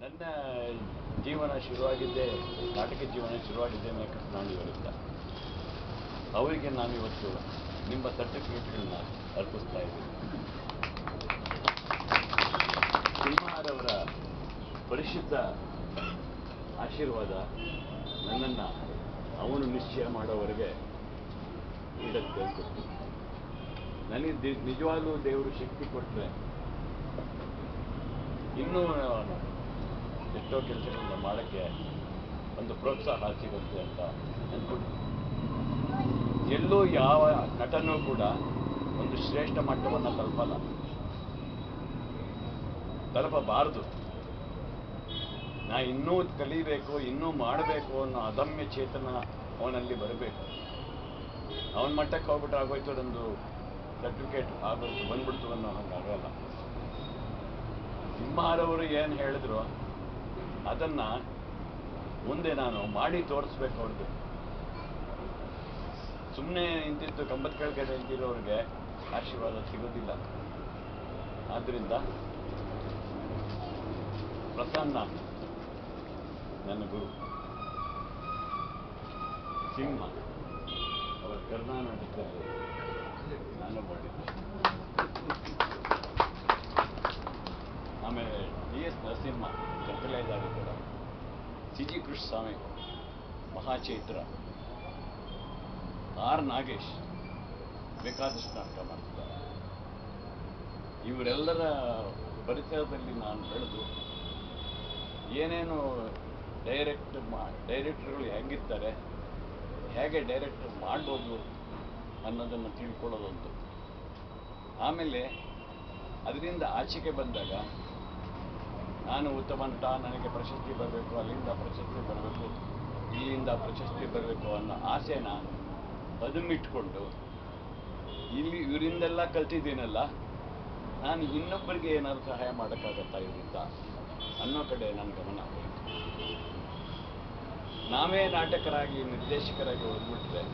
ನನ್ನ ಜೀವನ ಶುರುವಾಗಿದ್ದೇ ನಾಟಕ ಜೀವನ ಶುರುವಾಗಿದ್ದೇ ಮೇಕಪ್ ನಾಣಿಗಳಿಂದ. ಅವರಿಗೆ ನಾನಿವತ್ತು ನಿಮ್ಮ ಸರ್ಟಿಫಿಕೇಟ್ಗಳನ್ನ ಅರ್ಪಿಸ್ತಾ ಇದ್ದೀನಿ. ಸಿಂಹರವರ ಪರಿಶುದ್ಧ ಆಶೀರ್ವಾದ ನನ್ನನ್ನು ಅವನು ನಿಶ್ಚಯ ಮಾಡೋವರೆಗೆ ನೀಡಕ್ಕೆ ಕೊಟ್ಟು ನನಗೆ ನಿಜವಾಗ್ಲೂ ದೇವರು ಶಕ್ತಿ ಕೊಟ್ಟರೆ ಇನ್ನೂ ಎಷ್ಟೋ ಕೆಲಸಗಳನ್ನ ಮಾಡೋಕ್ಕೆ ಒಂದು ಪ್ರೋತ್ಸಾಹ ಸಿಗುತ್ತೆ ಅಂತ ಅಂದ್ಕೊಂಡು, ಎಲ್ಲೂ ಯಾವ ನಟನೂ ಕೂಡ ಒಂದು ಶ್ರೇಷ್ಠ ಮಟ್ಟವನ್ನು ತಲುಪಬಾರದು. ನಾ ಇನ್ನೂ ಕಲಿಬೇಕು, ಇನ್ನೂ ಮಾಡಬೇಕು ಅನ್ನೋ ಅದಮ್ಯ ಚೇತನ ಅವನಲ್ಲಿ ಬರಬೇಕು. ಅವನ ಮಟ್ಟಕ್ಕೆ ಹೋಗ್ಬಿಟ್ಟು ಆಗೋಯ್ತು, ನಂದು ಸರ್ಟಿಫಿಕೇಟ್ ಆಗೋಯ್ತು ಬಂದ್ಬಿಡ್ತು ಅನ್ನೋ ಹಂಗಾಗಲ್ಲ. ಸಿಂಹರವರು ಏನು ಹೇಳಿದ್ರು ಅದನ್ನು ಮುಂದೆ ನಾನು ಮಾಡಿ ತೋರಿಸ್ಬೇಕು. ಅವ್ರದ್ದು ಸುಮ್ಮನೆ ನಿಂತಿದ್ದು ಕಂಬದ ಕೆಳಗೆ ನಿಂತಿರೋರಿಗೆ ಆಶೀರ್ವಾದ ಸಿಗೋದಿಲ್ಲ. ಆದ್ದರಿಂದ ಪ್ರಸನ್ನ ನನ್ನ ಗುರು ಸಿಂಹ ಅವರ ಕರ್ನಾಟಕದಲ್ಲಿ ನಾನು ಮಾಡಿದ್ದೆ. ಆಮೇಲೆ DS ನರಸಿಂಹ ಕತ್ತಲೆದಾರಿ ಕೂಡ, CG ಕೃಷ್ಣಸ್ವಾಮಿ ಮಹಾಚೈತ್ರ, R ನಾಗೇಶ್ ಬೇಕಾದಷ್ಟು ನಾಟಕ ಮಾಡ್ತಿದ್ದಾರೆ. ಇವರೆಲ್ಲರ ಪರಿಸರದಲ್ಲಿ ನಾನು ಬೆಳೆದು ಏನೇನು ಡೈರೆಕ್ಟರ್ಗಳು ಹೆಂಗಿರ್ತಾರೆ, ಹೇಗೆ ಡೈರೆಕ್ಟರ್ ಮಾಡ್ಬೋದು ಅನ್ನೋದನ್ನು ತಿಳ್ಕೊಳ್ಳೋದೊಂದು. ಆಮೇಲೆ ಅದರಿಂದ ಆಚೆಗೆ ಬಂದಾಗ ನಾನು ಉತ್ತಮ ನಟ, ನನಗೆ ಪ್ರಶಸ್ತಿ ಬರಬೇಕು, ಅಲ್ಲಿಂದ ಪ್ರಶಸ್ತಿ ಬರಬೇಕು, ಇಲ್ಲಿಂದ ಪ್ರಶಸ್ತಿ ಬರಬೇಕು ಅನ್ನೋ ಆಸೆನ ಬದುಮಿಟ್ಕೊಂಡು ಇವರಿಂದೆಲ್ಲ ಕಲ್ತಿದ್ದೀನಲ್ಲ, ನಾನು ಇನ್ನೊಬ್ಬರಿಗೆ ಏನಾದರೂ ಸಹಾಯ ಮಾಡೋಕ್ಕಾಗತ್ತಾ ಇವರಿಂದ ಅನ್ನೋ ಕಡೆ ನನ್ನ ಗಮನ ಹೋಯಿತು. ನಾವೇ ನಾಟಕರಾಗಿ ನಿರ್ದೇಶಕರಾಗಿ ಹೋಗ್ಬಿಟ್ರೆ